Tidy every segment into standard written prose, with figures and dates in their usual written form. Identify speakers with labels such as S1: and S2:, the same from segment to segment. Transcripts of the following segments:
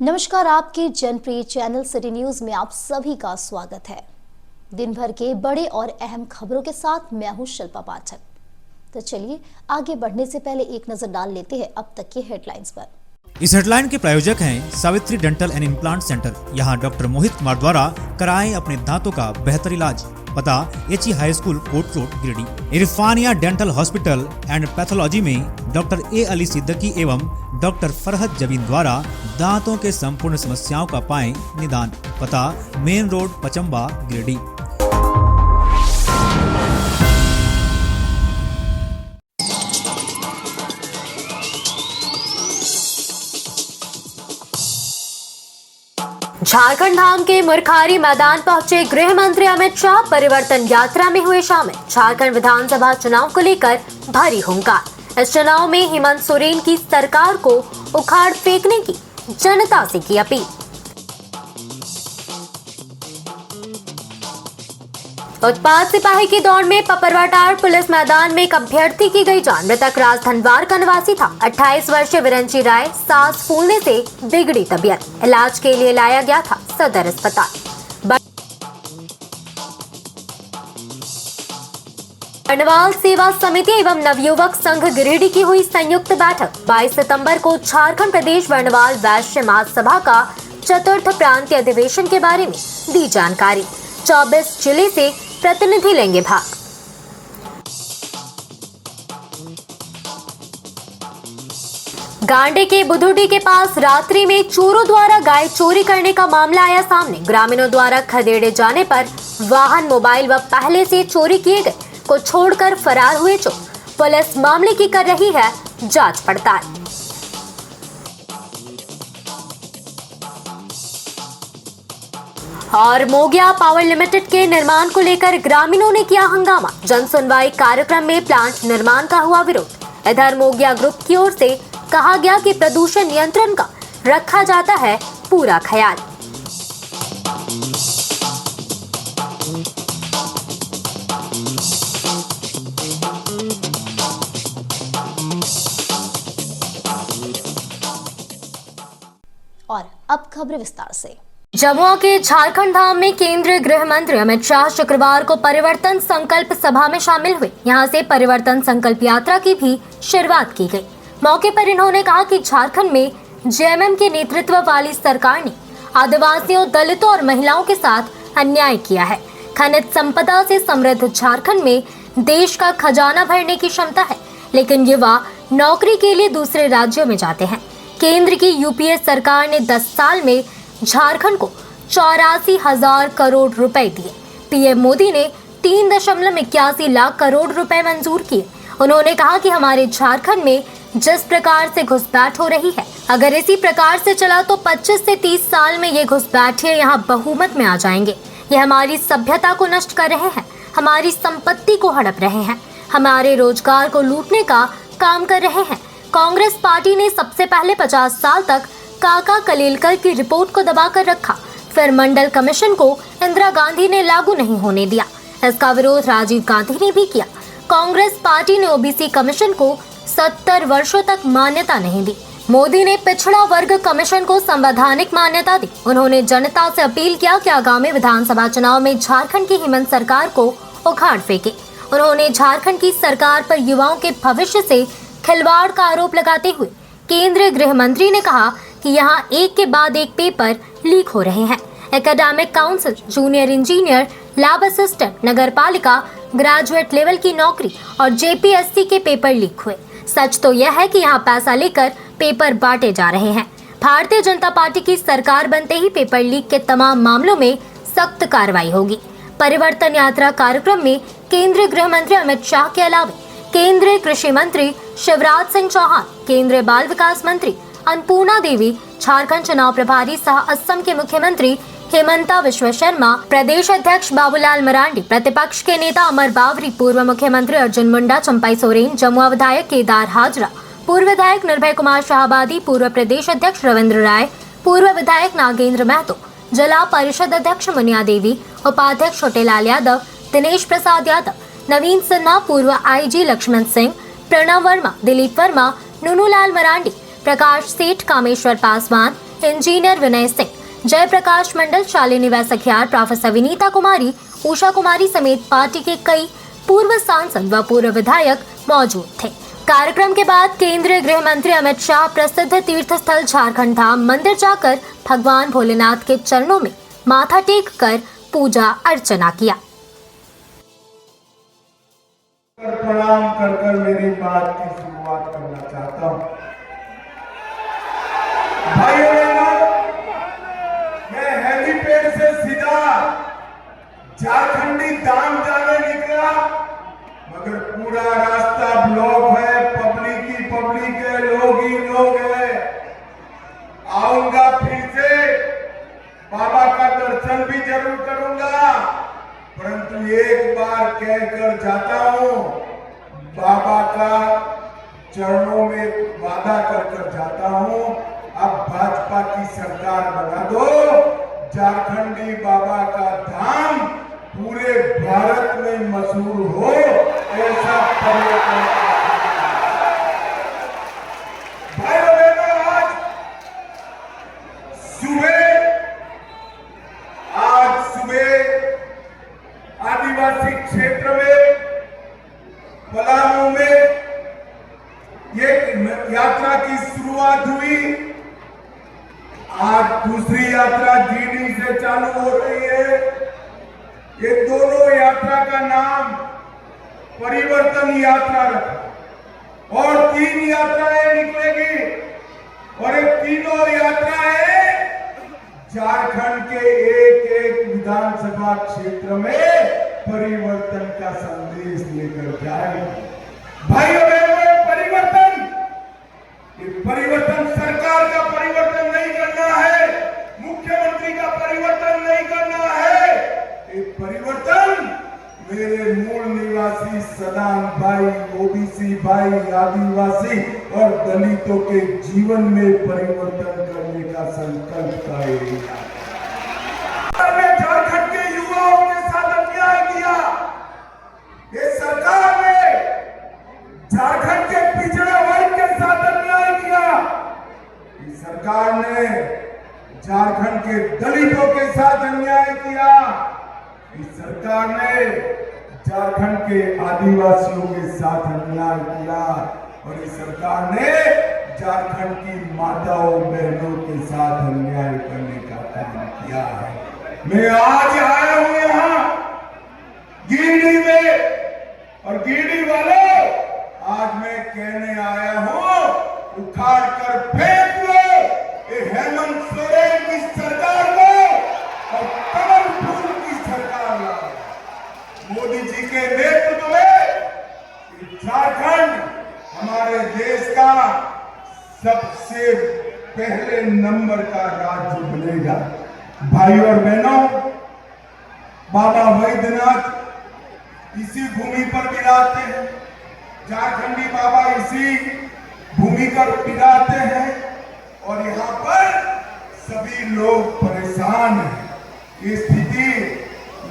S1: नमस्कार, आपके जनप्रिय channel city news में आप सभी का स्वागत है। दिन भर के बड़े और अहम खबरों के साथ मैं हूं शिल्पा पाठक। तो चलिए आगे बढ़ने से पहले एक नजर डाल लेते हैं अब तक की हेडलाइंस पर।
S2: इस हेडलाइन के प्रायोजक हैं Savitri dental and implant centre. यहाँ डॉक्टर मोहित कुमार द्वारा कराएं अपने दांतों का बेहतर इलाज। पता एचई हाई स्कूल कोट road Giridih. Irfania dental hospital and pathology में डॉक्टर ए अली सिद्दीकी एवं डॉक्टर फरहत जबीन द्वारा दांतों के संपूर्ण समस्याओं का पाएं निदान। पता मेन रोड पचम्बा गिरिडीह।
S3: झारखंड धाम के मुरखारी मैदान पहुंचे गृह मंत्री अमित शाह परिवर्तन यात्रा में हुए शामिल। झारखंड विधानसभा चुनाव को लेकर भारी हुंकार। इस चुनाव में हेमंत सोरेन की सरकार को उखाड़ फेंकने की जनता से की अपील। उत्पाद सिपाही की दौड़ में पपरवाटार पुलिस मैदान में एक अभ्यर्थी की गई जान। मृतक राजधनवार का निवासी था। 28 वर्षीय विरंची राय सांस फूलने से बिगड़ी तबीयत। इलाज के लिए लाया गया था सदर अस्पताल। बर्नवाल सेवा समिति एवं नवयुवक संघ गिरिडीह की हुई संयुक्त बैठक। 22 सितंबर को झारखंड प्रदेश बर्नवाल वैश्य महासभा का चतुर्थ प्रांतीय अधिवेशन के बारे में दी जानकारी। 24 जिले से प्रतिनिधि लेंगे भाग। गांडे के बुधुडी के पास रात्रि में चोरों द्वारा गाय चोरी करने का मामला आया सामने। ग्रामीणों द्वारा खदेड़े जाने पर वाहन, मोबाइल व पहले से चोरी किए गए को छोड़कर फरार हुए चोर। पुलिस मामले की कर रही है जांच पड़ताल। और मोगिया पावर लिमिटेड के निर्माण को लेकर ग्रामीणों ने किया हंगामा। जन सुनवाई कार्यक्रम में प्लांट निर्माण का हुआ विरोध। इधर मोगिया ग्रुप की ओर से कहा गया कि प्रदूषण नियंत्रण का रखा जाता है पूरा ख्याल।
S1: और अब खबर विस्तार से।
S3: जमुआ के झारखंड धाम में केंद्रीय गृह मंत्री अमित शाह शुक्रवार को परिवर्तन संकल्प सभा में शामिल हुए। यहां से परिवर्तन संकल्प यात्रा की भी शुरुआत की गई। मौके पर इन्होंने कहा कि झारखंड में जेएमएम के नेतृत्व वाली सरकार ने आदिवासियों, दलितों और महिलाओं के साथ अन्याय किया है। खनिज संपदा से समृद्ध झारखंड में देश का खजाना भरने की क्षमता है, लेकिन युवा नौकरी के लिए दूसरे राज्यों में जाते हैं। केंद्र की यूपीए सरकार ने 10 साल में झारखंड को 84,000 करोड़ रुपए दिए। पीएम मोदी ने 3.81 लाख करोड़ रुपए मंजूर किए। उन्होंने कहा कि हमारे झारखंड में जिस प्रकार से घुसपैठ हो रही है, अगर इसी प्रकार से चला तो 25 से 30 साल में ये घुसपैठिए यहाँ बहुमत में आ जाएंगे। ये हमारी सभ्यता को नष्ट कर रहे हैं, हमारी संपत्ति को हड़प रहे हैं, हमारे रोजगार को लूटने का काम कर रहे हैं। कांग्रेस पार्टी ने सबसे पहले 50 साल तक काका कलेलकर की रिपोर्ट को दबाकर रखा, फिर मंडल कमीशन को इंदिरा गांधी ने लागू नहीं होने दिया। इसका विरोध राजीव गांधी ने भी किया। कांग्रेस पार्टी ने ओबीसी कमीशन को 70 वर्षों तक मान्यता नहीं दी। मोदी ने पिछड़ा वर्ग कमीशन को संवैधानिक मान्यता दी। उन्होंने जनता से अपील किया कि आगामी विधानसभा चुनाव में झारखंड की हेमंत सरकार को उखाड़ फेंके। उन्होंने झारखंड की सरकार पर युवाओं के भविष्य से खिलवाड़ का आरोप लगाते हुए केंद्रीय गृह मंत्री ने कहा कि यहाँ एक के बाद एक पेपर लीक हो रहे हैं। Academic council, junior engineer, lab assistant, नगर पालिका, ग्रेजुएट लेवल की नौकरी और जेपीएससी के पेपर लीक हुए। सच तो यह है कि यहाँ पैसा लेकर पेपर बांटे जा रहे हैं। भारतीय जनता पार्टी की सरकार बनते ही पेपर लीक के तमाम मामलों में सख्त कार्रवाई होगी। परिवर्तन यात्रा कार्यक्रम में केंद्रीय गृह मंत्री अमित शाह के अलावा केंद्रीय कृषि मंत्री शिवराज सिंह चौहान, केंद्रीय बाल विकास मंत्री अन्नपूर्णा देवी, झारखंड चुनाव प्रभारी सह असम के मुख्यमंत्री हेमंता विश्व शर्मा, प्रदेश अध्यक्ष बाबूलाल मरांडी, प्रतिपक्ष के नेता अमर बावरी, पूर्व मुख्यमंत्री अर्जुन मुंडा, चंपाई सोरेन, जमुआ विधायक केदार हाजरा, पूर्व विधायक निर्भय कुमार शाहबादी, पूर्व प्रदेश अध्यक्ष रविंद्र राय, पूर्व विधायक नागेंद्र महतो, जिला परिषद अध्यक्ष मुनिया देवी, उपाध्यक्ष छोटेलाल यादव, दिनेश प्रसाद यादव, नवीन सिन्हा, पूर्व आईजी लक्ष्मण सिंह, प्रणव वर्मा, दिलीप वर्मा, नुनूलाल मरांडी, प्रकाश सेठ, कामेश्वर पासवान, इंजीनियर विनय सिंह, जयप्रकाश मंडल, शालिनी वैसखियार, प्रोफेसर विनीता कुमारी, उषा कुमारी समेत पार्टी के कई पूर्व सांसद व पूर्व विधायक मौजूद थे। कार्यक्रम के बाद केंद्रीय गृह मंत्री अमित शाह प्रसिद्ध तीर्थ स्थल झारखंड धाम मंदिर जाकर भगवान भोलेनाथ के चरणों में माथा टेक कर पूजा अर्चना किया।
S4: प्रणाम कर मेरी बात की शुरुआत करना चाहता हूं। भाइयों बहनों, मैं हेलीपैड से सीधा झारखंडी धाम जाने निकला, मगर पूरा रास्ता ब्लॉक है, पब्लिक है, लोग ही लोग है। आऊंगा फिर से, बाबा का दर्शन भी जरूर करूंगा, परंतु एक बार कहकर जाता हूं, बाबा का चरणों में वादा कर जाता हूं, अब भाजपा की सरकार बना दो, झारखंडी बाबा का धाम पूरे भारत में मशहूर हो, ऐसा परिवर्तन। भाइयों बहनों, आज सुबह आदिवासी क्षेत्र में पलामू में एक यात्रा की शुरुआत हुई। आज दूसरी यात्रा गिरिडीह से चालू हो रही है। ये दोनों यात्रा का नाम परिवर्तन यात्रा रखा और 3 यात्राएं निकलेगी और ये तीनों यात्राएं झारखंड के एक विधानसभा क्षेत्र में परिवर्तन का संदेश लेकर जाएगी। भाइयों बहनों, परिवर्तन सरकार का परिवर्तन नहीं करना है, मुख्यमंत्री का परिवर्तन नहीं करना है, ये परिवर्तन मेरे मूल निवासी सदान भाई, ओबीसी भाई, आदिवासी और दलितों के जीवन में परिवर्तन करने का संकल्प करेगा। झारखंड के युवाओं के साथ अन्याय किया, ये सरकार ने झारखंड के पिछड़े वर्ग के साथ अन्याय किया, इस सरकार ने झारखंड के दलितों के साथ अन्याय किया, इस सरकार ने झारखंड के आदिवासियों के साथ अन्याय किया और इस सरकार ने झारखंड की माताओं बहनों के साथ अन्याय करने का काम किया है। मैं आज आया हूं यहां गिरिडीह में और गिरिडीह वालों, आज मैं कहने आया हूं, उखाड़ कर फेंक लो ये हेमंत सोरेन की सरकार को और कमल फूल की सरकार लाओ। मोदी जी के नेतृत्व में झारखंड हमारे देश का सबसे पहले नंबर का राज्य बनेगा। भाइयों और बहनों, बाबा वैद्यनाथ इसी भूमि पर विराजते हैं, झारखंडी बाबा इसी भूमि पर विराजते हैं और यहाँ पर सभी लोग परेशान हैं। ये स्थिति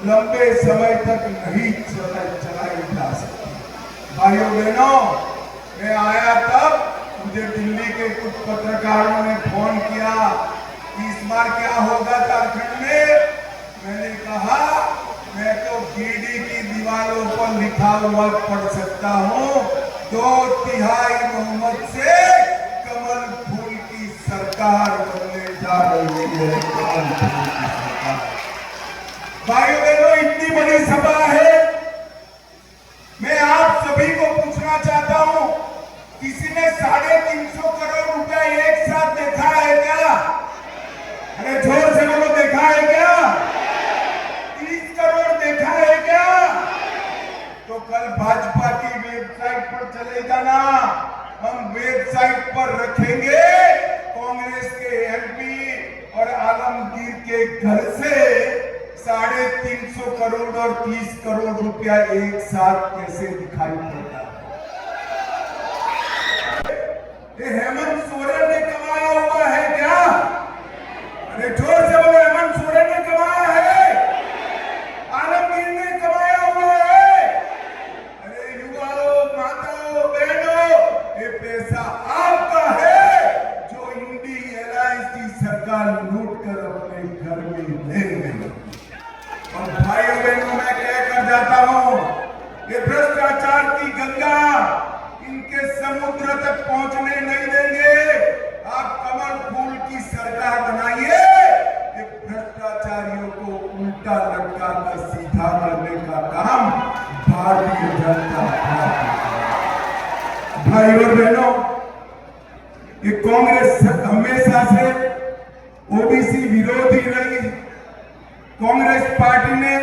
S4: लंबे समय तक नहीं चलाई जा सकती। भाइयों बहनों, मैं आया तब मुझे दिल्ली के कुछ पत्रकारों ने फोन किया कि इस बार क्या होगा झारखंड में। मैंने कहा, मैं तो गिरिडीह की दीवारों पर लिखा हुआ पढ़ सकता हूँ, 2/3 बहुमत से कमल फूल की सरकार बनने जा रही है। भाइयों बहनों, इतनी बड़ी सभा है, मैं आप सभी को पूछना चाहता हूं, किसी ने 350 करोड़ रुपया एक साथ देखा है क्या? अरे जोर से बोलो, देखा है क्या? 30 करोड़ देखा है क्या? तो कल भाजपा की वेबसाइट पर चले जाना, हम वेबसाइट पर रखेंगे कांग्रेस के एमपी और आलमगीर के घर से 350 करोड़ और 30 करोड़ रुपया एक साथ कैसे दिखाई पड़ता है। ये हेमंत सोरेन ने कमाया हुआ है क्या? अरे जोर से बोलो, हेमंत सोरेन ने कमाया है, आलमगीर ने कमाया हुआ है। अरे युवाओं, माताओं, बहनों, ये पैसा आपका है जो इंडी एलायंस की सरकार और भाइयों बहनों मैं कह कर जाता हूं, ये भ्रष्टाचार की गंगा इनके समुद्र तक पहुंचने नहीं देंगे। आप कमल फूल की सरकार बनाइए, ये भ्रष्टाचारियों को उल्टा लटका कर सीधा करने का काम भारतीय जनता पार्टी। भाइयों और बहनों, ये कांग्रेस हमेशा से ओबीसी विरोधी रही। कांग्रेस पार्टी ने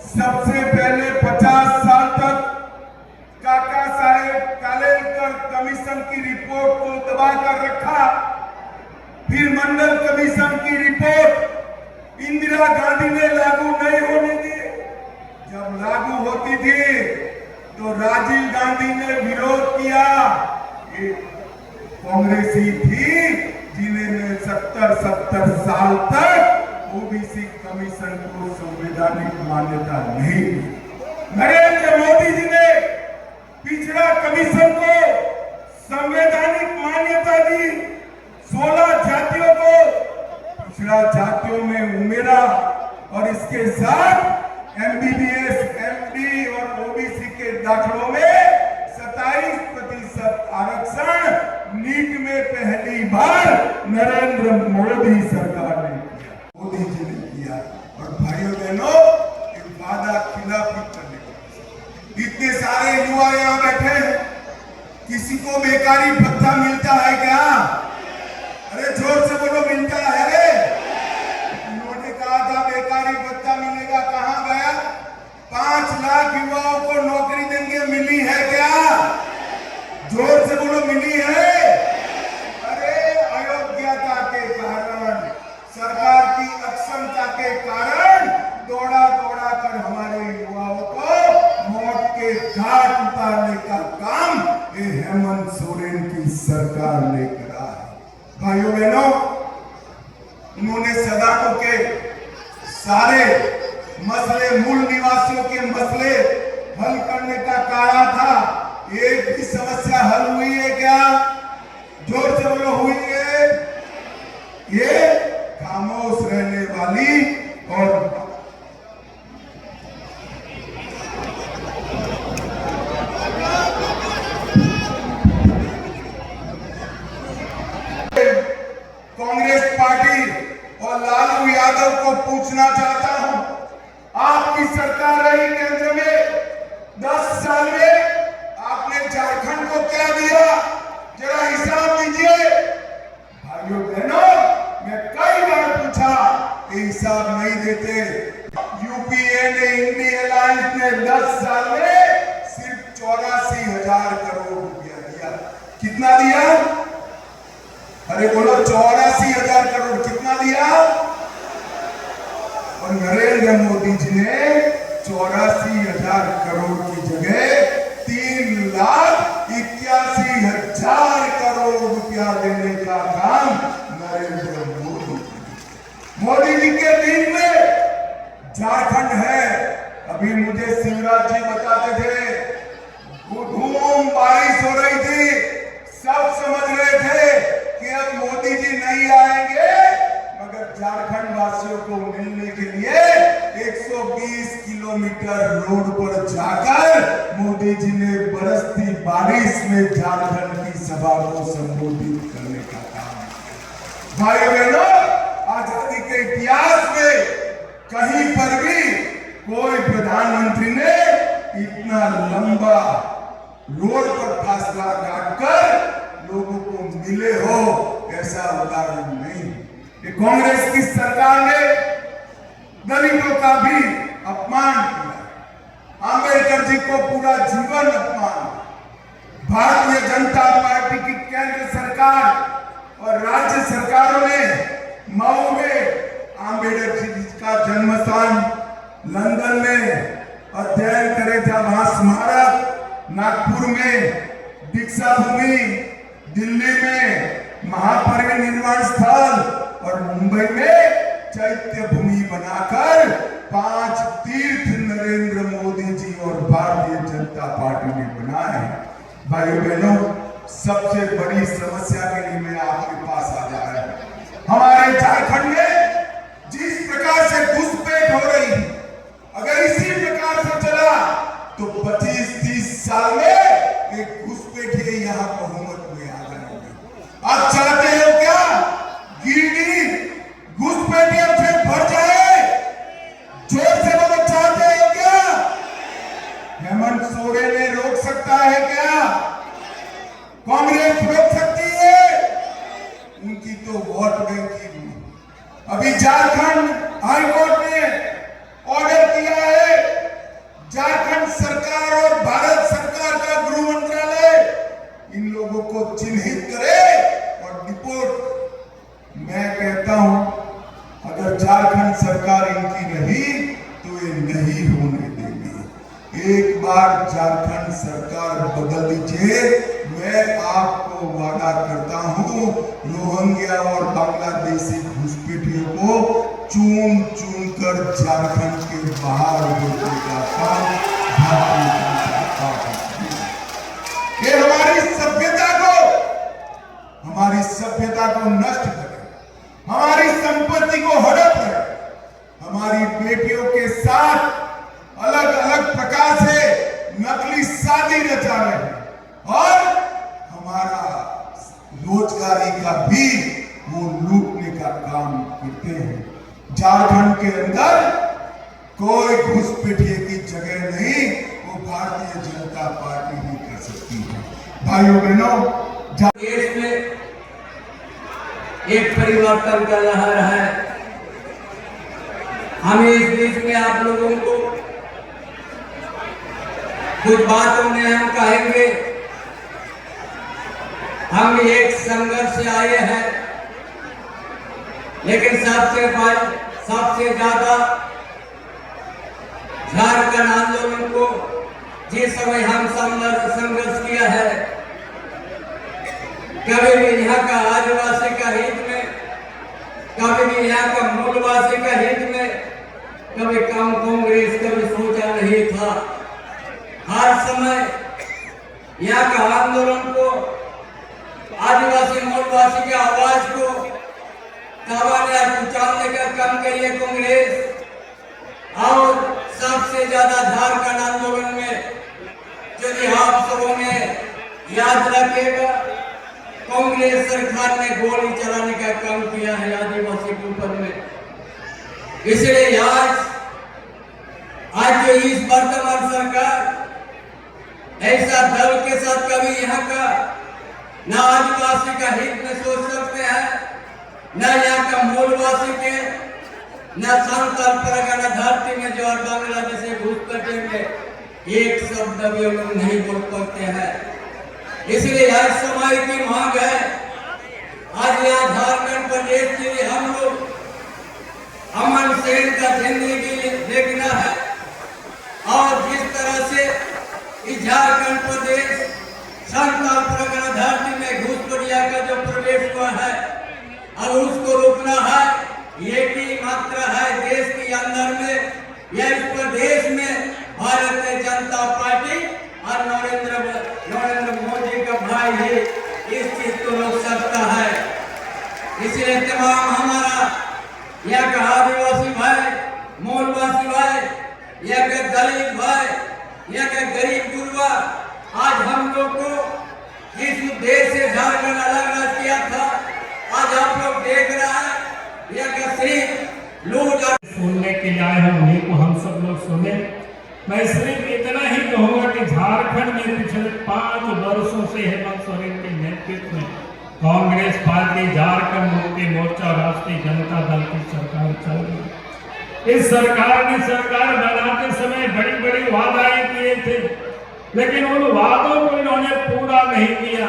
S4: सबसे पहले 50 साल तक काका साहेब कालेलकर कमीशन की रिपोर्ट को दबा कर रखा। फिर मंडल कमीशन की रिपोर्ट इंदिरा गांधी ने लागू नहीं होने दी। जब लागू होती थी तो राजीव गांधी ने विरोध किया। ये कांग्रेसी थी जिन्होंने 70 साल तक ओबीसी कमीशन को संवैधानिक मान्यता नहीं दी। नरेंद्र मोदी जी ने पिछड़ा कमीशन को संवैधानिक मान्यता दी। 16 जातियों को पिछड़ा जातियों में उमेरा और इसके साथ एमबीबीएस, एमडी और ओबीसी के दाखिलों में 27% आरक्षण नीट में पहली बार नरेंद्र मोदी सरकार ने किया, मोदी जी ने किया। और भाइयों बहनों, एक वादा खिलाफी करने का। इतने सारे युवा यहाँ बैठे हैं, किसी को बेकारी भत्ता मिलता है क्या? अरे जोर से बोलो, मिलता है रे? उन्होंने कहा था बेकारी भत्ता मिलेगा, कहां गया? 5 लाख युवाओं को नौकरी देंगे, मिली है क्या? जोर से बोलो, मिली है? अरे अयोग्यता के कारण, सरकार की अक्षमता के कारण दौड़ा दौड़ा कर हमारे युवाओं को मौत के घाट उतारने का काम ये हेमंत सोरेन की सरकार ने करा है। भाइयों बहनों, उन्होंने सदाकों के सारे मसले, मूल निवासियों के मसले हल करने का कहा था। एक भी समस्या हल हुई है क्या? जोर से बोलो, हुई है? ये खामोश रहने वाली और कांग्रेस पार्टी और लालू यादव को पूछना चाहता हूं, आपकी सरकार रही केंद्र में 10 साल में, आपने झारखंड को क्या दिया? जरा हिसाब दीजिए। भाइयों बहनों, मैं कई बार पूछा, हिसाब नहीं देते। यूपीए ने, इंडी अलायंस ने 10 साल में सिर्फ 84,000 करोड़ रुपया दिया। कितना दिया? अरे बोलो, 84,000 करोड़। कितना दिया? और नरेंद्र मोदी जी ने 84,000 करोड़ की जगह 3,81,000 करोड़ रुपया देने का काम नरेंद्र मोदी जी के दिन में झारखंड है। अभी मुझे शिवराज जी बताते थे, धूम बारिश हो रही थी, सब समझ रहे थे कि अब मोदी जी नहीं आएंगे, मगर झारखंड वासियों को मिलने के लिए 120 किलोमीटर रोड पर जाकर मोदी जी ने बरसती बारिश में झारखंड की सभा को संबोधित करने का काम। भाइयों बहनों, आजादी के इतिहास में कहीं पर भी कोई प्रधानमंत्री ने इतना लंबा रोड पर फासला काटकर लोगों को मिले हो, ऐसा उदाहरण नहीं। ये कांग्रेस की सरकार ने दलितों का भी अपमान किया, अंबेडकर जी को पूरा जीवन अपमान। भारतीय जनता पार्टी की केंद्र सरकार और राज्य सरकारों ने मऊ में अंबेडकर जी का जन्म स्थान, लंदन में अध्ययन करे जब वहां स्मारक, नागपुर में दीक्षा भूमि, दिल्ली में महापरिनिर्वाण स्थल और मुंबई में चैत्य भूमि बनाकर 5 तीर्थ नरेंद्र मोदी जी और भारतीय जनता पार्टी ने बनाए। भाइयों बहनों, सबसे बड़ी समस्या के लिए मैं आपके पास आ जा रहा हूं। हमारे झारखंड में जिस प्रकार से घुसपैठ हो रही है, बार झारखंड सरकार बदल दीजिए, मैं आपको वादा करता हूं रोहिंग्या और बांग्लादेशी घुसपैठियों को चुन चुन कर झारखंड के बाहर भेजने का काम भारतीय जनता पार्टी करेगी। ये हमारी सभ्यता को नष्ट करे, हमारी संपत्ति को हड़प रहे, हमारी बेटियों के साथ अलग अलग प्रकार से नकली शादी रचा रहे हैं और हमारा रोजगारी का भी वो लूटने का काम करते हैं। झारखंड के अंदर कोई घुसपैठिए की जगह नहीं, वो भारतीय जनता पार्टी ही कर सकती है। भाइयों बहनों,
S5: देश में एक परिवर्तन का लहर है। हम इस बीच में आप लोगों को कुछ बातों में हम कहेंगे। हम एक संघर्ष से आए हैं, लेकिन सबसे ज्यादा झारखंड आंदोलन को जिस समय हम संघर्ष किया है, कभी भी यहाँ का आदिवासी का हित में, कभी भी यहाँ का मूलवासी का हित में, कभी कम कांग्रेस कभी सोचा नहीं था। हर समय यहाँ का आंदोलन को, आदिवासी मूलवासी की आवाज को दबाने और कुचलने का काम करिए कांग्रेस। और सबसे ज्यादा झारखंड आंदोलन में यदि आप सबों ने याद रखिएगा, कांग्रेस सरकार ने गोली चलाने का काम किया है आदिवासी के ऊपर में। इसलिए आज जो इस वर्तमान सरकार ऐसा दल के साथ कभी यहाँ का न आदिवासी का हित में सोच सकते हैं, न यहाँ का मूलवासी के, न संताल परगना धरती में जो और बांग्लादेश से घुसपैठे में एक शब्द भी लोग नहीं बोल पाते हैं। इसलिए आज समय की मांग है, आज यहाँ झारखंड प्रदेश के लिए हम लोग अमन सेन का जिंदगी देखना है। और जिस तरह से इस झारखंड प्रदेश संताल परगना धरती में घुसपैठिया का जो प्रवेश हुआ है, अब उसको रोकना है। ये की मात्रा है देश के अंदर में या इस प्रदेश में भारतीय जनता पार्टी और नरेंद्र मोदी का भाई ही इस चीज को रोक सकता है। इसलिए तमाम हमारा यहाँ का आदिवासी भाई, मूलवासी भाई, यहाँ के दलित भाई, यहाँ के गरीब गुरबा, आज हम लोग को जिस उद्देश्य से झारखंड अलग किया था, आज आप लोग देख रहे हैं यहाँ का सिर्फ लूट
S6: सुनने के लिए आए हैं, उन्हीं को हम सब लोग सुने। मैं सिर्फ इतना ही कहूँगा कि झारखंड में पिछले 5 वर्षों से हेमंत सोरेन के नेतृत्व में कांग्रेस पार्टी, झारखंड मुक्ति मोर्चा, राष्ट्रीय जनता दल की सरकार चल रही है। इस सरकार ने सरकार बनाते समय बड़ी बड़ी वादाएं किए थे, लेकिन उन वादों को इन्होंने पूरा नहीं किया।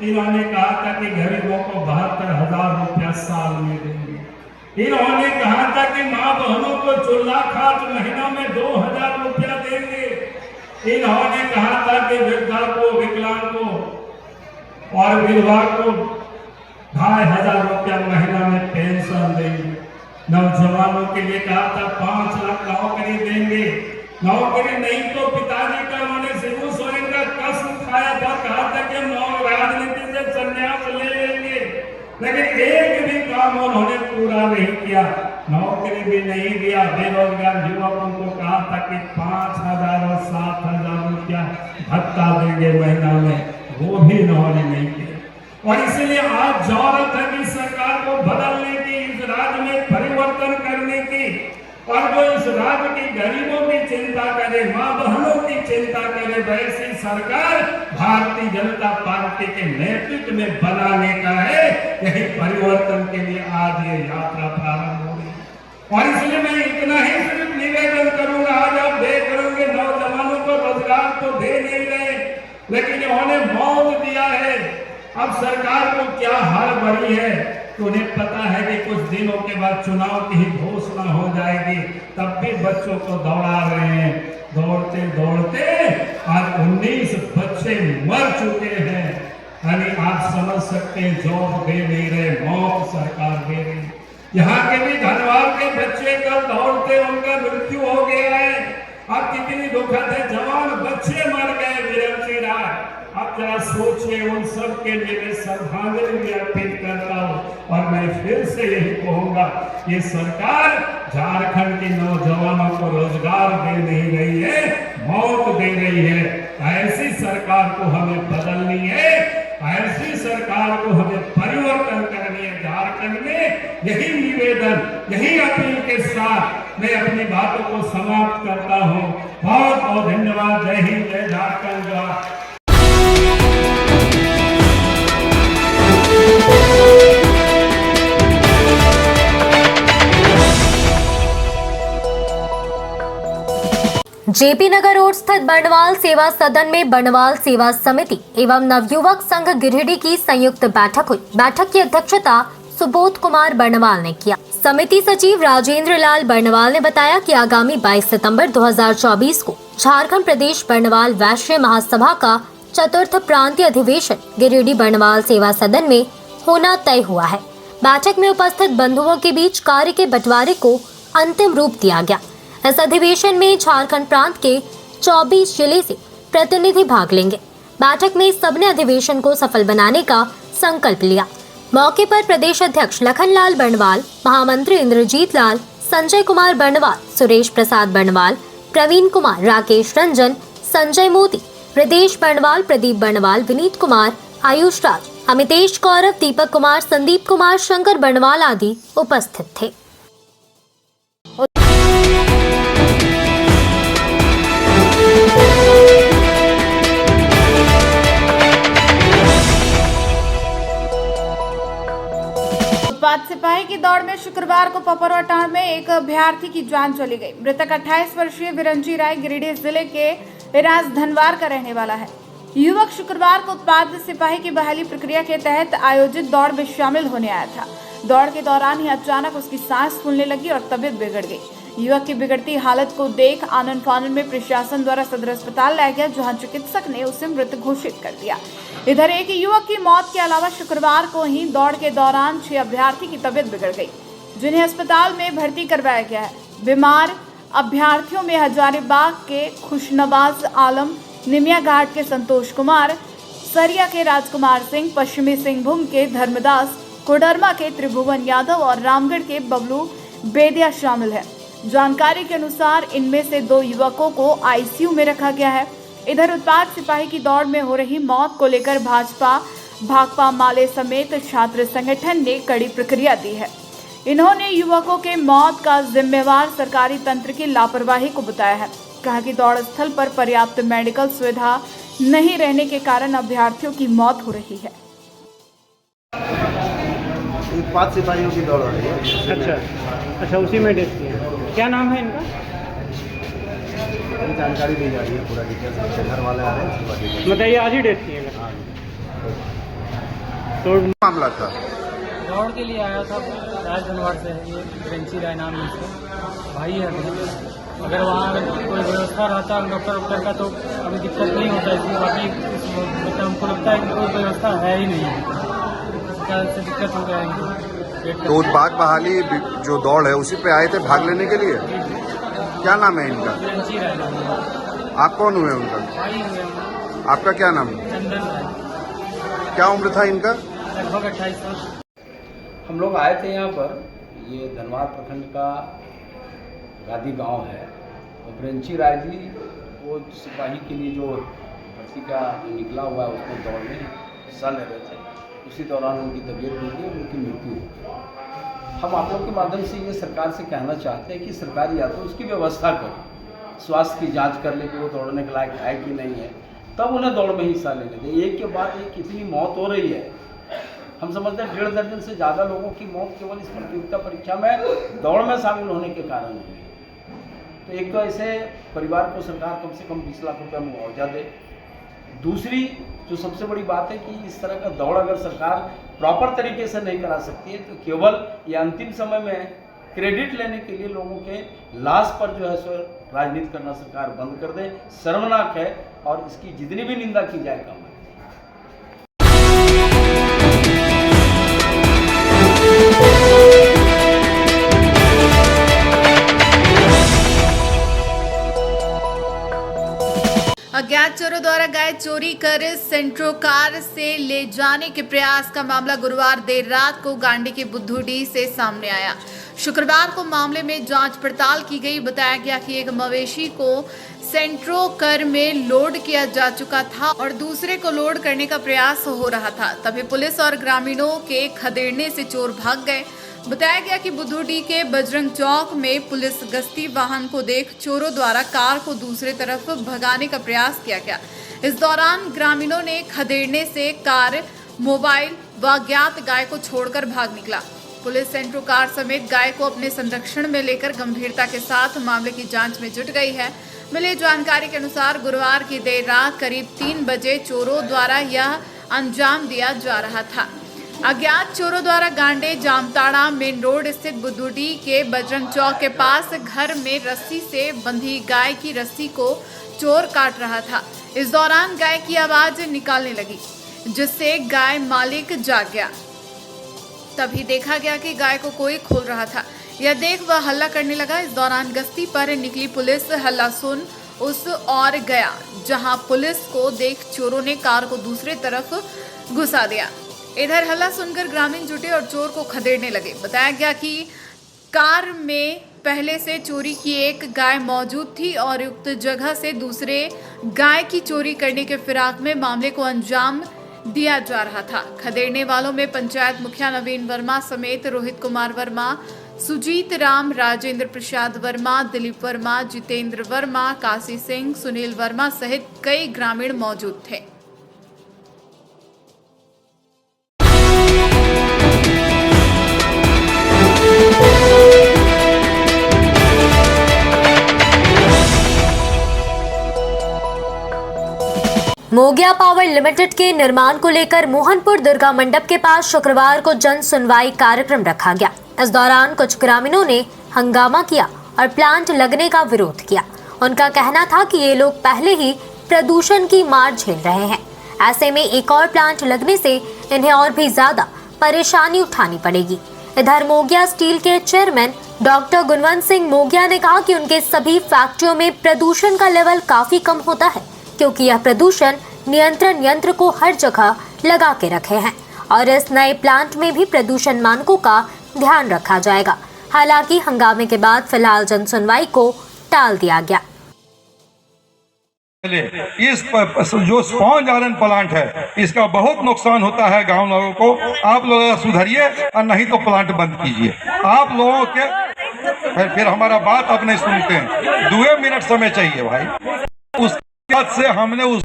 S6: इन्होंने कहा था कि गरीबों को 72,000 रुपया साल में देंगे। इन्होंने कहा था कि माँ बहनों को चूल्हा खाट महीनों में 2,000 रुपया देंगे। इन्होंने कहा था कि वृद्धा को, विकलांग को और विधवा को 2,500 रुपया महीना में पेंशन देंगे। नौजवानों के लिए कहा था 5 लाख नौकरी देंगे। नौकरी नहीं तो पिताजी का उन्होंने शिबू सोरेन का कसम खाया था, कहा था कि हम राजनीति से संन्यास ले लेंगे, लेकिन एक भी काम उन्होंने पूरा नहीं किया। नौकरी भी नहीं दिया। बेरोजगार युवकों को कहा था कि 5,000 और 7,000 रुपया भत्ता देंगे महीना में, वो भी इन्होंने नहीं किया। और इसलिए आज जरूरत है कि सरकार को बदलने की, इस राज्य में परिवर्तन करने की, और जो इस राज्य की गरीबों की चिंता करे, माँ बहनों की चिंता करे, वैसी सरकार भारतीय जनता पार्टी के नेतृत्व में बनाने का है। यही परिवर्तन के लिए आज ये यात्रा प्रारंभ हो रही है। और इसलिए मैं इतना ही सिर्फ निवेदन करूंगा, आज आप देख रहे होंगे नौजवानों को रोजगार तो दे नहीं रहे, लेकिन इन्होंने मौत दिया है। अब सरकार को क्या हड़बड़ी है तो उन्हें पता है कि कुछ दिनों के बाद चुनाव की ही घोषणा हो जाएगी, तब भी बच्चों को दौड़ा रहे हैं। दौड़ते दौड़ते आज 19 बच्चे मर चुके हैं। यानी आप समझ सकते हैं, जॉब दे नहीं रहे, मौत सरकार दे रही। यहाँ के भी धनवार के बच्चे कल दौड़ते उनका मृत्यु हो गया है। अब कितनी दुखद है, जवान बच्चे मर गए विरमची राय। अब जरा सोचिए, उन सब के लिए मैं श्रद्धांजलि भी अर्पित करता हूँ। और मैं फिर से यही कहूंगा, ये सरकार झारखंड के नौजवानों को रोजगार दे नहीं रही है, मौत दे रही है। ऐसी सरकार को हमें बदलनी है, ऐसी सरकार को हमें परिवर्तन करनी है झारखंड में। यही निवेदन, यही अपील के साथ मैं अपनी बातों को समाप्त करता हूँ। बहुत बहुत धन्यवाद। जय हिंद, जय झारखंड, जय।
S3: जेपी नगर रोड स्थित बर्णवाल सेवा सदन में बर्णवाल सेवा समिति एवं नवयुवक संघ गिरिडीह की संयुक्त बैठक हुई। बैठक की अध्यक्षता सुबोध कुमार बर्णवाल ने किया। समिति सचिव राजेंद्र लाल बर्णवाल ने बताया कि आगामी 22 सितंबर 2024 को झारखंड प्रदेश बर्णवाल वैश्य महासभा का चतुर्थ प्रांतीय अधिवेशन गिरिडीह बर्णवाल सेवा सदन में होना तय हुआ है। बैठक में उपस्थित बंधुओं के बीच कार्य के बंटवारे को अंतिम रूप दिया गया। इस अधिवेशन में झारखंड प्रांत के 24 जिले से प्रतिनिधि भाग लेंगे। बैठक में सबने अधिवेशन को सफल बनाने का संकल्प लिया। मौके पर प्रदेश अध्यक्ष लखनलाल बर्णवाल, महामंत्री इंद्रजीत लाल, संजय कुमार बर्णवाल, सुरेश प्रसाद बर्णवाल, प्रवीण कुमार, राकेश रंजन, संजय मोदी, हृदेश बर्णवाल, प्रदीप बर्णवाल, विनीत कुमार, आयुष राज, अमितेश गौरव, दीपक कुमार, संदीप कुमार, शंकर बर्णवाल आदि उपस्थित थे।
S7: उत्पाद सिपाही की दौड़ में शुक्रवार को पपरवाटांड़ में एक अभ्यर्थी की जान चली गई। मृतक 28 वर्षीय विरंची राय गिरिडीह जिले के राज धनवार का रहने वाला है। युवक शुक्रवार को उत्पाद सिपाही की बहाली प्रक्रिया के तहत आयोजित दौड़ में शामिल होने आया था। दौड़ के दौरान ही अचानक उसकी सांस फूलने लगी और तबीयत बिगड़ गई। युवक की बिगड़ती हालत को देख आनन फानन में प्रशासन द्वारा सदर अस्पताल लाया गया, जहां चिकित्सक ने उसे मृत घोषित कर दिया। इधर एक युवक की मौत के अलावा शुक्रवार को ही दौड़ के दौरान 6 अभ्यर्थी की तबीयत बिगड़ गई, जिन्हें अस्पताल में भर्ती करवाया गया है। बीमार अभ्यर्थियों में हजारीबाग के खुशनवाज आलम, निमिया घाट के संतोष कुमार, सरिया के राजकुमार सिंह, पश्चिमी सिंहभूम के धर्मदास, कोडरमा के त्रिभुवन यादव और रामगढ़ के बबलू बेदिया शामिल है। जानकारी के अनुसार इनमें से 2 युवकों को आईसीयू में रखा गया है। इधर उत्पाद सिपाही की दौड़ में हो रही मौत को लेकर भाकपा माले समेत छात्र संगठन ने कड़ी प्रतिक्रिया दी है। इन्होंने युवकों के मौत का जिम्मेवार सरकारी तंत्र की लापरवाही को बताया है। कहा कि दौड़ स्थल पर पर्याप्त मेडिकल सुविधा नहीं रहने के कारण अभ्यर्थियों की मौत हो रही है।
S8: उत्पाद सिपाहियों की दौड़ हो रही है।
S9: अच्छा, उसी में डेथ किया। क्या नाम है इनका?
S8: जानकारी दी जा रही है, पूरा डिटेल्स घर वाले आ रहे हैं।
S9: मतलब ये आज ही डेथ किए हैं?
S8: तो मामला था,
S10: दौड़ के लिए आया था, राज धनवार से है, ये विरंची राय नाम है इसका, भाई है। अगर वहाँ कोई व्यवस्था रहता डॉक्टर का तो अभी दिक्कत नहीं होता है। बाकी मतलब हमको लगता है कि कोई व्यवस्था है ही नहीं है, से दिक्कत हो गया है।
S8: तो उत्पाद बहाली जो दौड़ है उसी पे आए थे भाग लेने के लिए। क्या नाम है इनका?
S10: विरंची राय नाम है।
S8: आप कौन हुए उनका?
S10: भाई हुए।
S8: आपका क्या नाम है?
S10: चंदन राय।
S8: क्या उम्र था इनका?
S10: लगभग 28 वर्ष।
S11: हम लोग आए थे यहाँ पर, ये धनवार प्रखंड का गादी गांव है। और विरंची राय जी वो सिपाही के लिए जो भर्ती का निकला हुआ है उसमें दौड़ में हिस्सा ले रहे थे। उसी दौरान उनकी तबीयत बिगड़ी और उनकी मृत्यु हो। हम आप लोग के माध्यम से ये सरकार से कहना चाहते हैं कि सरकार या तो उसकी व्यवस्था करे, स्वास्थ्य की जांच कर ले कि वो दौड़ने के लायक है कि नहीं है, तब उन्हें दौड़ में हिस्सा लेने दें। एक के बाद एक कितनी मौत हो रही है। हम समझते हैं 1.5 दर्जन से ज़्यादा लोगों की मौत केवल इस प्रतियोगिता परीक्षा में दौड़ में शामिल होने के कारण हुई। तो एक तो ऐसे परिवार को सरकार कम से कम 20 लाख रुपया मुआवजा दे। दूसरी तो सबसे बड़ी बात है कि इस तरह का दौड़ अगर सरकार प्रॉपर तरीके से नहीं करा सकती है तो केवल ये अंतिम समय में क्रेडिट लेने के लिए लोगों के लाश पर जो है सो राजनीति करना सरकार बंद कर दे। शर्मनाक है और इसकी जितनी भी निंदा की जाए कम है।
S7: अज्ञात चोरों द्वारा गाय चोरी कर सेंट्रो कार से ले जाने के प्रयास का मामला गुरुवार देर रात को गांडी के बुद्धूडीह से सामने आया। शुक्रवार को मामले में जांच पड़ताल की गई। बताया गया कि एक मवेशी को सेंट्रो कार में लोड किया जा चुका था और दूसरे को लोड करने का प्रयास हो रहा था। तभी पुलिस और ग्रामीणों के खदेड़ने से चोर भाग गए। बताया गया कि बुद्धूडीह के बजरंग चौक में पुलिस गश्ती वाहन को देख चोरों द्वारा कार को दूसरे तरफ भगाने का प्रयास किया गया। इस दौरान ग्रामीणों ने खदेड़ने से कार, मोबाइल व अज्ञात गाय को छोड़कर भाग निकला। पुलिस सेंट्रो कार समेत गाय को अपने संरक्षण में लेकर गंभीरता के साथ मामले की जांच में जुट गई है। मिली जानकारी के अनुसार गुरुवार की देर रात करीब 3 बजे चोरों द्वारा यह अंजाम दिया जा रहा था। अज्ञात चोरों द्वारा गांडे जामताड़ा मेन रोड स्थित बुद्धूडीह के बजरंग चौक के पास घर में रस्सी से बंधी गाय की रस्सी को चोर काट रहा था। इस दौरान गाय की आवाज निकालने लगी, जिससे गाय मालिक जाग गया। तभी देखा गया कि गाय को कोई खोल रहा था। यह देख वह हल्ला करने लगा। इस दौरान गश्ती पर निकली पुलिस हल्ला सुन उस और गया, जहां पुलिस को देख चोरों ने कार को दूसरे तरफ घुसा दिया। इधर हल्ला सुनकर ग्रामीण जुटे और चोर को खदेड़ने लगे। बताया गया कि कार में पहले से चोरी की एक गाय मौजूद थी और उक्त जगह से दूसरे गाय की चोरी करने के फिराक में मामले को अंजाम दिया जा रहा था। खदेड़ने वालों में पंचायत मुखिया नवीन वर्मा समेत रोहित कुमार वर्मा, सुजीत राम, राजेंद्र प्रसाद वर्मा, दिलीप वर्मा, जितेंद्र वर्मा, काशी सिंह, सुनील वर्मा सहित कई ग्रामीण मौजूद थे।
S3: मोगिया पावर लिमिटेड के निर्माण को लेकर मोहनपुर दुर्गा मंडप के पास शुक्रवार को जन सुनवाई कार्यक्रम रखा गया। इस दौरान कुछ ग्रामीणों ने हंगामा किया और प्लांट लगने का विरोध किया। उनका कहना था कि ये लोग पहले ही प्रदूषण की मार झेल रहे हैं, ऐसे में एक और प्लांट लगने से इन्हें और भी ज्यादा परेशानी उठानी पड़ेगी। इधर मोगिया स्टील के चेयरमैन डॉक्टर गुणवंत सिंह मोगिया ने कहा कि उनके सभी फैक्ट्रियों में प्रदूषण का लेवल काफी कम होता है, क्योंकि यह प्रदूषण नियंत्रण यंत्र को हर जगह लगा के रखे हैं और इस नए प्लांट में भी प्रदूषण मानकों का ध्यान रखा जाएगा। हालांकि हंगामे के बाद फिलहाल जन सुनवाई को टाल दिया गया।
S12: इस जो स्पॉन्ज आयरन प्लांट है, इसका बहुत नुकसान होता है गांव लोगों को। आप लोग सुधरिए और नहीं तो प्लांट बंद कीजिए। आप लोगों के फिर हमारा बात आप नहीं सुनते हैं। 2 मिनट समय चाहिए भाई। उसके बाद से हमने उस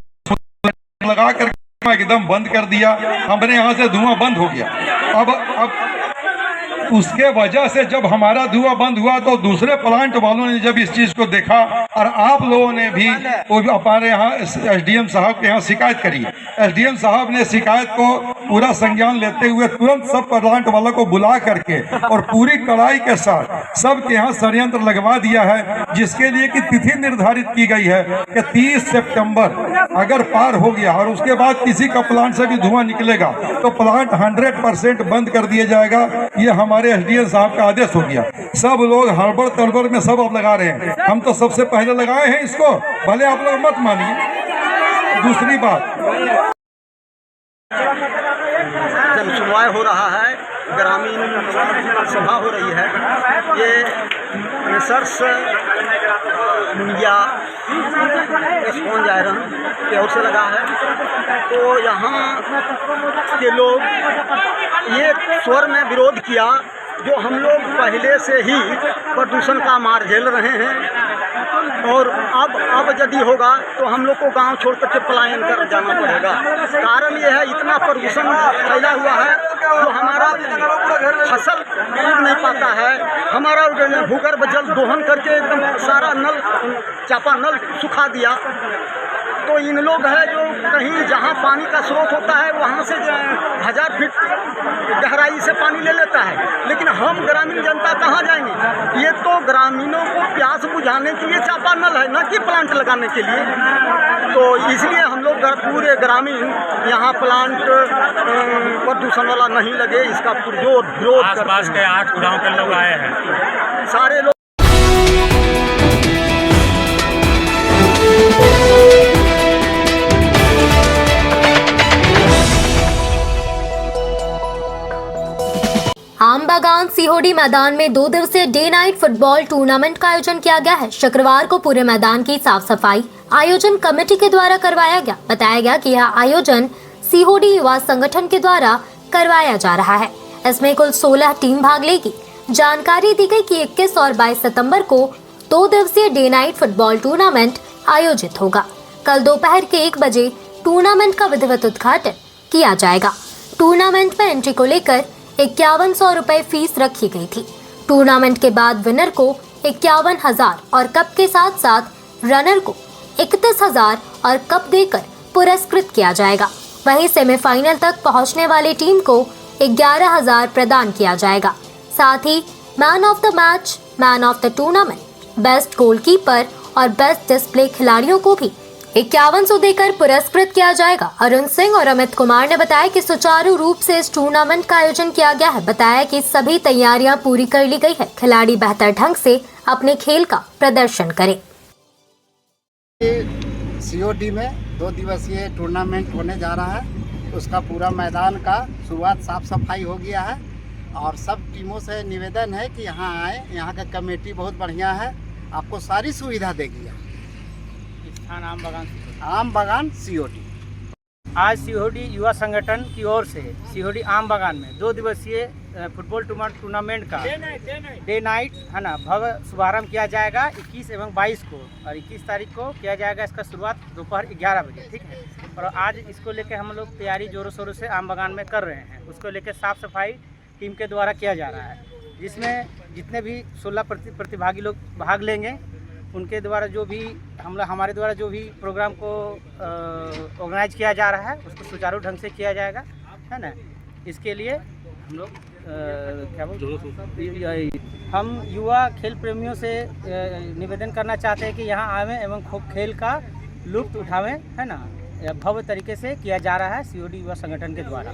S12: लगा कर एकदम बंद कर दिया। हमने यहाँ से धुआं बंद हो गया। अब उसके वजह से जब हमारा धुआं बंद हुआ तो दूसरे प्लांट वालों ने जब इस चीज को देखा और आप लोगों ने भी हमारे यहाँ एसडीएम साहब के यहाँ शिकायत करी। एसडीएम साहब ने शिकायत को पूरा संज्ञान लेते हुए तुरंत सब प्लांट वालों को बुला करके और पूरी कड़ाई के साथ सबके यहाँ षड्यंत्र लगवा दिया है, जिसके लिए कि तिथि निर्धारित की गई है कि 30 सितंबर अगर पार हो गया और उसके बाद किसी का प्लांट से भी धुआं निकलेगा तो प्लांट 100% बंद कर दिया जाएगा। ये हमारे एसडीएम साहब का आदेश हो गया। सब लोग हड़बड़ तड़बड़ में सब अब लगा रहे हैं। हम तो सबसे पहले लगाए हैं इसको, भले आप लोग मत मानिए। दूसरी बात,
S13: जन सुनवाई हो रहा है, ग्रामीण सभा हो रही है। ये रिसर्च मुंगिया स्पॉन्ज आयरन की ओर से लगा है। तो यहाँ के लोग ये स्वर में विरोध किया, जो हम लोग पहले से ही प्रदूषण का मार झेल रहे हैं और अब यदि होगा तो हम लोग को गांव छोड़ करके पलायन कर जाना पड़ेगा। कारण ये है, इतना प्रदूषण फैला हुआ है जो हमारा फसल उग नहीं पाता है। हमारा भूगर्भ जल दोहन करके एकदम सारा नल चापा नल सुखा दिया। तो इन लोग है जो कहीं जहाँ पानी का स्रोत होता है वहाँ से 1000 फीट गहराई से पानी ले लेता है, लेकिन हम ग्रामीण जनता कहाँ जाएंगे? ये तो ग्रामीणों को प्यास बुझाने के लिए चापानल है, न कि प्लांट लगाने के लिए। तो इसलिए हम लोग पूरे ग्रामीण यहाँ प्लांट प्रदूषण वाला नहीं लगे, इसका पुरजोर विरोध करते हैं।
S6: आसपास के 8 गांव के लोग आए हैं,
S13: सारे लोग।
S3: आम बागान सीहोडी मैदान में 2 दिवसीय डे नाइट फुटबॉल टूर्नामेंट का आयोजन किया गया है। शुक्रवार को पूरे मैदान की साफ सफाई आयोजन कमेटी के द्वारा करवाया गया। बताया गया कि यह आयोजन सीहोडी युवा संगठन के द्वारा करवाया जा रहा है। इसमें कुल 16 टीम भाग लेगी। जानकारी दी गई कि 21 और 22 सितंबर को 2 दिवसीय डे नाइट फुटबॉल टूर्नामेंट आयोजित होगा। कल दोपहर के 1 बजे टूर्नामेंट का विधिवत उद्घाटन किया जाएगा। टूर्नामेंट में एंट्री को लेकर 5100 रुपए फीस रखी गई थी। टूर्नामेंट के बाद विनर को 51,000 और कप के साथ साथ रनर को 31,000 और कप देकर पुरस्कृत किया जाएगा। वहीं सेमीफाइनल तक पहुंचने वाली टीम को 11,000 प्रदान किया जाएगा। साथ ही man of the match, man of the tournament, best goalkeeper और बेस्ट डिस्प्ले खिलाड़ियों को भी 5100 देकर पुरस्कृत किया जाएगा। अरुण सिंह और अमित कुमार ने बताया कि सुचारू रूप से इस टूर्नामेंट का आयोजन किया गया है। बताया कि सभी तैयारियां पूरी कर ली गई है। खिलाड़ी बेहतर ढंग से अपने खेल का प्रदर्शन करें।
S14: सीओडी में 2 दिवसीय टूर्नामेंट होने जा रहा है। उसका पूरा मैदान का शुरुआत साफ सफाई हो गया है और सब टीमों से निवेदन है कि यहाँ आए। यहाँ का कमेटी बहुत बढ़िया है, आपको सारी सुविधा देगी। आम बागान सीओडी
S9: आज सीहोडी युवा संगठन की ओर से सीहोडी आम बागान में 2 दिवसीय फुटबॉल टूर्नामेंट का डे नाइट है ना भव्य शुभारंभ किया जाएगा 21 एवं 22 को, और 21 तारीख को किया जाएगा इसका शुरुआत दोपहर 11 बजे। ठीक है, और आज इसको लेके हम लोग तैयारी जोरों शोरों से आम बागान में कर रहे हैं। उसको लेके साफ सफाई टीम के द्वारा किया जा रहा है, जिसमें जितने भी 16 प्रतिभागी लोग भाग लेंगे उनके द्वारा जो भी हमारे द्वारा जो भी प्रोग्राम को ऑर्गेनाइज किया जा रहा है उसको सुचारू ढंग से किया जाएगा, है ना। इसके लिए हम लोग क्या बोलते, हम युवा खेल प्रेमियों से निवेदन करना चाहते हैं कि यहाँ आवें एवं खेल का लुत्फ उठावें, है ना। भव्य तरीके से किया जा रहा है सीओडी युवा संगठन के द्वारा।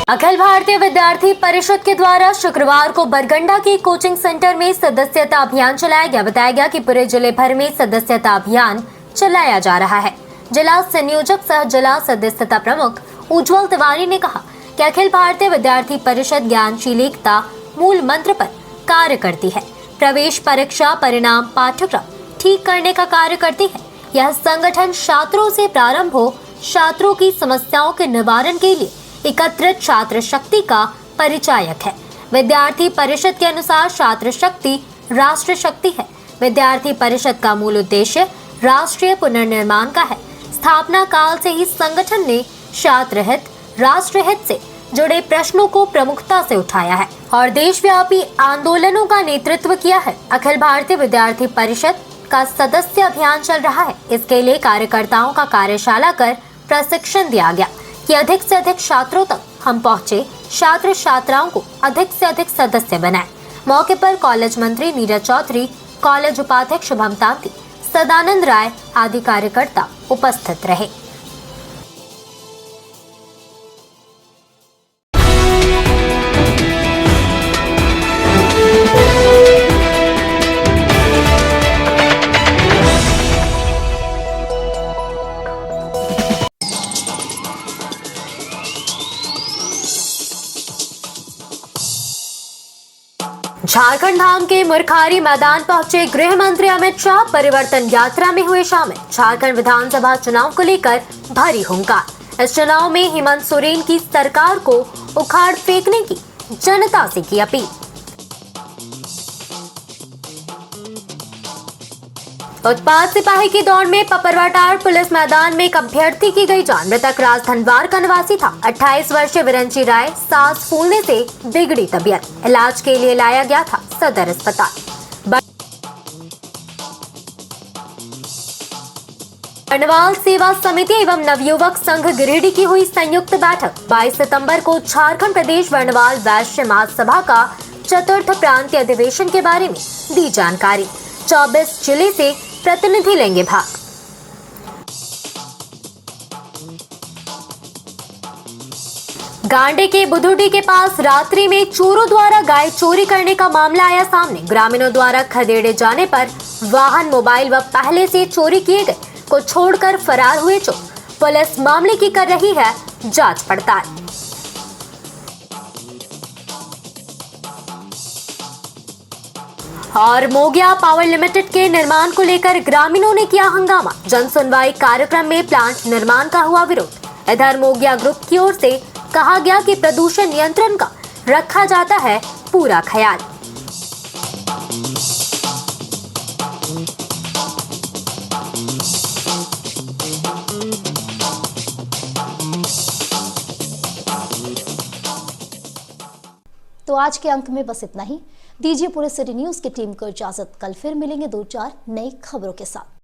S3: अखिल भारतीय विद्यार्थी परिषद के द्वारा शुक्रवार को बरगंडा के कोचिंग सेंटर में सदस्यता अभियान चलाया गया। बताया गया कि पूरे जिले भर में सदस्यता अभियान चलाया जा रहा है। जिला संयोजक सह जिला सदस्यता प्रमुख उज्जवल तिवारी ने कहा कि अखिल भारतीय विद्यार्थी परिषद ज्ञानशील एकता मूल मंत्र पर कार्य करती है। प्रवेश परीक्षा परिणाम पाठ्यक्रम ठीक करने का कार्य करती है। यह संगठन छात्रों से प्रारंभ हो छात्रों की समस्याओं के निवारण के लिए एकत्रित छात्र शक्ति का परिचायक है। विद्यार्थी परिषद के अनुसार छात्र शक्ति राष्ट्र शक्ति है। विद्यार्थी परिषद का मूल उद्देश्य राष्ट्रीय पुनर्निर्माण का है। स्थापना काल से ही संगठन ने छात्र हित, राष्ट्र हित से जुड़े प्रश्नों को प्रमुखता से उठाया है और देशव्यापी आंदोलनों का नेतृत्व किया है। अखिल भारतीय विद्यार्थी परिषद का सदस्य अभियान चल रहा है। इसके लिए कार्यकर्ताओं का कार्यशाला कर प्रशिक्षण दिया गया कि अधिक से अधिक छात्रों तक हम पहुंचे, छात्र छात्राओं को अधिक से अधिक सदस्य बनाएं। मौके पर कॉलेज मंत्री नीरज चौधरी, कॉलेज उपाध्यक्ष शुभम तांती, सदानंद राय आदि कार्यकर्ता उपस्थित रहे। झारखंड धाम के मुरखारी मैदान पहुंचे गृह मंत्री अमित शाह परिवर्तन यात्रा में हुए शामिल। झारखंड विधानसभा चुनाव को लेकर भारी हुंकार। इस चुनाव में हेमंत सोरेन की सरकार को उखाड़ फेंकने की जनता से की अपील। उत्पाद सिपाही की दौड़ में पपरवाटार पुलिस मैदान में एक अभ्यर्थी की गई जान। मृतक राज धनवार का निवासी था। 28 वर्षीय विरंची राय सांस फूलने से बिगड़ी तबीयत, इलाज के लिए लाया गया था सदर अस्पताल। बर्नवाल सेवा समिति एवं नवयुवक संघ गिरिडीह की हुई संयुक्त बैठक। 22 सितंबर को झारखंड प्रदेश बर्नवाल वैश्य महासभा का चतुर्थ प्रांतीय अधिवेशन के बारे में दी जानकारी। 24 जिले से प्रतिनिधि लेंगे भाग। गांडे के बुधुडी के पास रात्रि में चोरों द्वारा गाय चोरी करने का मामला आया सामने। ग्रामीणों द्वारा खदेड़े जाने पर वाहन, मोबाइल व पहले से चोरी किए गए को छोड़कर फरार हुए चोर। पुलिस मामले की कर रही है जांच पड़ताल। और मोगिया पावर लिमिटेड के निर्माण को लेकर ग्रामीणों ने किया हंगामा। जन सुनवाई कार्यक्रम में प्लांट निर्माण का हुआ विरोध। इधर मोगिया ग्रुप की ओर से कहा गया कि प्रदूषण नियंत्रण का रखा जाता है पूरा ख्याल।
S1: तो आज के अंक में बस इतना ही। दीजिए पूरे सिटी न्यूज की टीम को इजाजत। कल फिर मिलेंगे 2-4 नई खबरों के साथ।